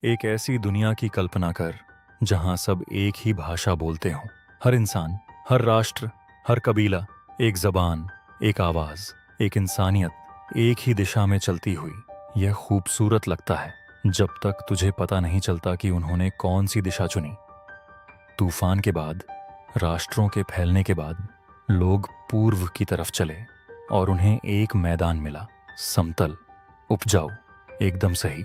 एक ऐसी दुनिया की कल्पना कर जहां सब एक ही भाषा बोलते हों। हर इंसान, हर राष्ट्र, हर कबीला, एक जबान, एक आवाज, एक इंसानियत एक ही दिशा में चलती हुई। यह खूबसूरत लगता है जब तक तुझे पता नहीं चलता कि उन्होंने कौन सी दिशा चुनी। तूफान के बाद, राष्ट्रों के फैलने के बाद, लोग पूर्व की तरफ चले और उन्हें एक मैदान मिला, समतल, उपजाऊ, एकदम सही।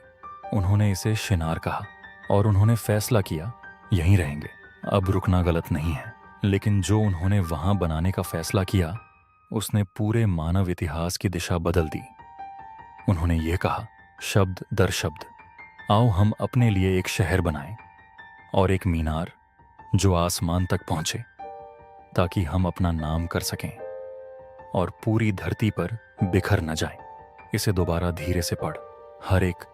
उन्होंने इसे शिनार कहा और उन्होंने फैसला किया, यहीं रहेंगे। अब रुकना गलत नहीं है, लेकिन जो उन्होंने वहां बनाने का फैसला किया उसने पूरे मानव इतिहास की दिशा बदल दी। उन्होंने ये कहा, शब्द दर शब्द, आओ हम अपने लिए एक शहर बनाएं और एक मीनार जो आसमान तक पहुंचे, ताकि हम अपना नाम कर सकें और पूरी धरती पर बिखर न जाएं। इसे दोबारा धीरे से पढ़। हर एक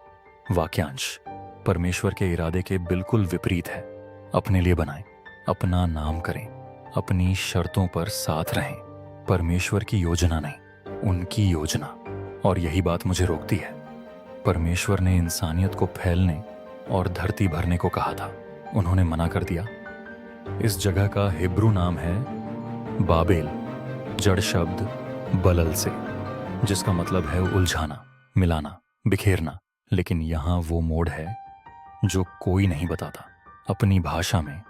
वाक्यांश परमेश्वर के इरादे के बिल्कुल विपरीत है। अपने लिए बनाएं, अपना नाम करें, अपनी शर्तों पर साथ रहें। परमेश्वर की योजना नहीं, उनकी योजना। और यही बात मुझे रोकती है। परमेश्वर ने इंसानियत को फैलने और धरती भरने को कहा था, उन्होंने मना कर दिया। इस जगह का हिब्रू नाम है बाबेल, जड़ शब्द बलल से, जिसका मतलब है उलझाना, मिलाना, बिखेरना। लेकिन यहाँ वो मोड़ है जो कोई नहीं बताता। अपनी भाषा में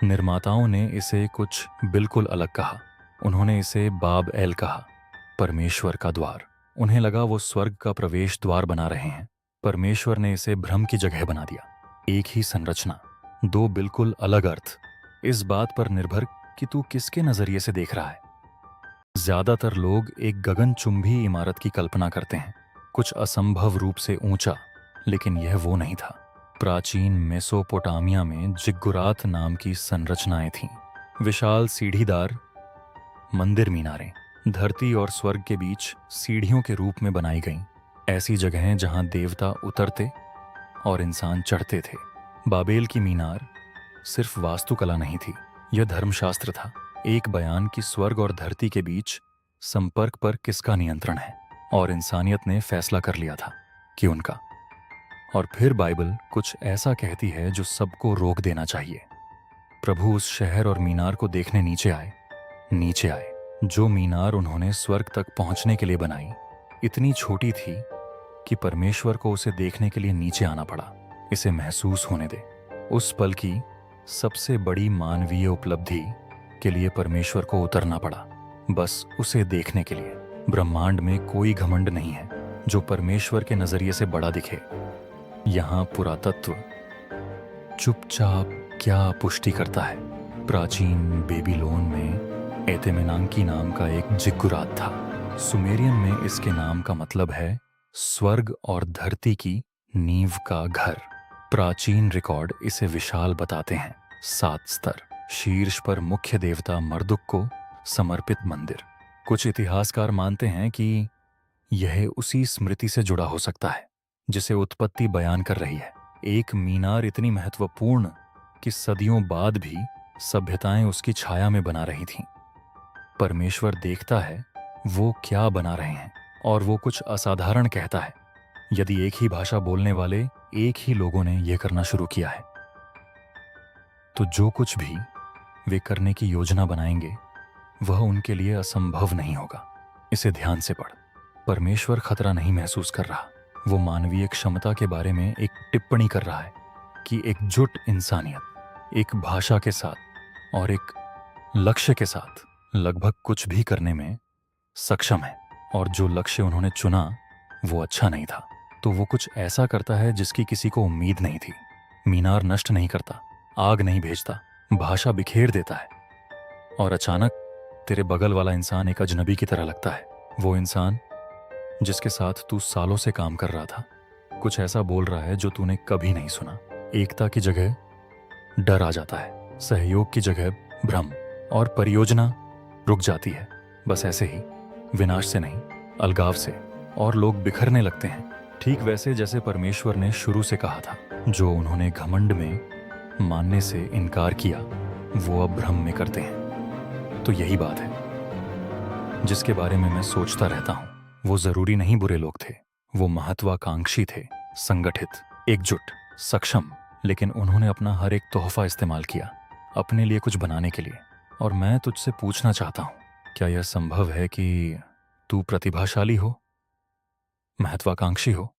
निर्माताओं ने इसे कुछ बिल्कुल अलग कहा। उन्होंने इसे बाब एल कहा, परमेश्वर का द्वार। उन्हें लगा वो स्वर्ग का प्रवेश द्वार बना रहे हैं। परमेश्वर ने इसे भ्रम की जगह बना दिया। एक ही संरचना, दो बिल्कुल अलग अर्थ। इस बात पर निर्भर कि तू किसके नजरिए से देख रहा है। ज्यादातर लोग एक गगनचुंबी इमारत की कल्पना करते हैं, कुछ असंभव रूप से ऊंचा, लेकिन यह वो नहीं था। प्राचीन मेसोपोटामिया में जिग्गुरात नाम की संरचनाएं थीं। विशाल सीढ़ीदार मंदिर मीनारें धरती और स्वर्ग के बीच सीढ़ियों के रूप में बनाई गईं। ऐसी जगहें जहां देवता उतरते और इंसान चढ़ते थे। बाबेल की मीनार सिर्फ वास्तुकला नहीं थी, यह धर्मशास्त्र था। एक बयान कि स्वर्ग और धरती के बीच संपर्क पर किसका नियंत्रण है, और इंसानियत ने फैसला कर लिया था कि उनका। और फिर बाइबल कुछ ऐसा कहती है जो सबको रोक देना चाहिए। प्रभु उस शहर और मीनार को देखने नीचे आए। नीचे आए। जो मीनार उन्होंने स्वर्ग तक पहुंचने के लिए बनाई इतनी छोटी थी कि परमेश्वर को उसे देखने के लिए नीचे आना पड़ा। इसे महसूस होने दे। उस पल की सबसे बड़ी मानवीय उपलब्धि के लिए परमेश्वर को उतरना पड़ा, बस उसे देखने के लिए। ब्रह्मांड में कोई घमंड नहीं है जो परमेश्वर के नजरिए से बड़ा दिखे। यहाँ पुरातत्व चुपचाप क्या पुष्टि करता है। प्राचीन बेबीलोन में एतेमेनांकी नाम का एक जिग्गुरात था। सुमेरियन में इसके नाम का मतलब है स्वर्ग और धरती की नींव का घर। प्राचीन रिकॉर्ड इसे विशाल बताते हैं। 7 स्तर, शीर्ष पर मुख्य देवता मर्दुक को समर्पित मंदिर। कुछ इतिहासकार मानते हैं कि यह उसी स्मृति से जुड़ा हो सकता है जिसे उत्पत्ति बयान कर रही है। एक मीनार इतनी महत्वपूर्ण कि सदियों बाद भी सभ्यताएं उसकी छाया में बना रही थीं। परमेश्वर देखता है वो क्या बना रहे हैं और वो कुछ असाधारण कहता है। यदि एक ही भाषा बोलने वाले एक ही लोगों ने यह करना शुरू किया है, तो जो कुछ भी वे करने की योजना बनाएंगे वह उनके लिए असंभव नहीं होगा। इसे ध्यान से पढ़। परमेश्वर खतरा नहीं महसूस कर रहा, वो मानवीय क्षमता के बारे में एक टिप्पणी कर रहा है कि एकजुट इंसानियत एक भाषा के साथ और एक लक्ष्य के साथ लगभग कुछ भी करने में सक्षम है। और जो लक्ष्य उन्होंने चुना वो अच्छा नहीं था, तो वो कुछ ऐसा करता है जिसकी किसी को उम्मीद नहीं थी। मीनार नष्ट नहीं करता, आग नहीं भेजता, भाषा बिखेर देता है। और अचानक तेरे बगल वाला इंसान एक अजनबी की तरह लगता है। वो इंसान जिसके साथ तू सालों से काम कर रहा था कुछ ऐसा बोल रहा है जो तूने कभी नहीं सुना। एकता की जगह डर आ जाता है, सहयोग की जगह भ्रम, और परियोजना रुक जाती है। बस ऐसे ही, विनाश से नहीं, अलगाव से, और लोग बिखरने लगते हैं। ठीक वैसे जैसे परमेश्वर ने शुरू से कहा था। जो उन्होंने घमंड में मानने से इनकार किया वो अब भ्रम में करते हैं। तो यही बात है जिसके बारे में मैं सोचता रहता हूँ। वो जरूरी नहीं बुरे लोग थे, वो महत्वाकांक्षी थे, संगठित, एकजुट। सक्षम, लेकिन उन्होंने अपना हर एक तोहफा इस्तेमाल किया अपने लिए कुछ बनाने के लिए। और मैं तुझसे पूछना चाहता हूँ, क्या यह संभव है कि तू प्रतिभाशाली हो, महत्वाकांक्षी हो,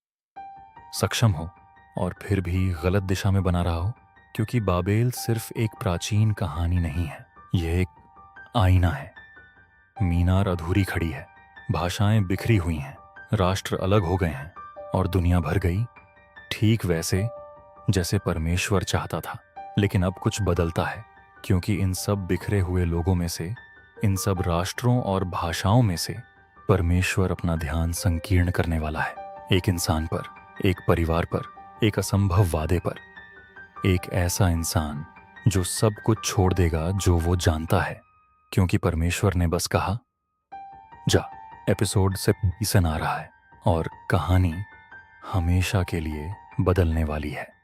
सक्षम हो और फिर भी गलत दिशा में बना रहा हो? क्योंकि बाबेल सिर्फ एक प्राचीन कहानी नहीं है, यह एक आईना है। मीनार अधूरी खड़ी है, भाषाएं बिखरी हुई हैं, राष्ट्र अलग हो गए हैं और दुनिया भर गई, ठीक वैसे जैसे परमेश्वर चाहता था। लेकिन अब कुछ बदलता है, क्योंकि इन सब बिखरे हुए लोगों में से, इन सब राष्ट्रों और भाषाओं में से परमेश्वर अपना ध्यान संकीर्ण करने वाला है। एक इंसान पर, एक परिवार पर, एक असंभव वादे पर। एक ऐसा इंसान जो सब कुछ छोड़ देगा जो वो जानता है, क्योंकि परमेश्वर ने बस कहा जा। एपिसोड से सीजन आ रहा है और कहानी हमेशा के लिए बदलने वाली है।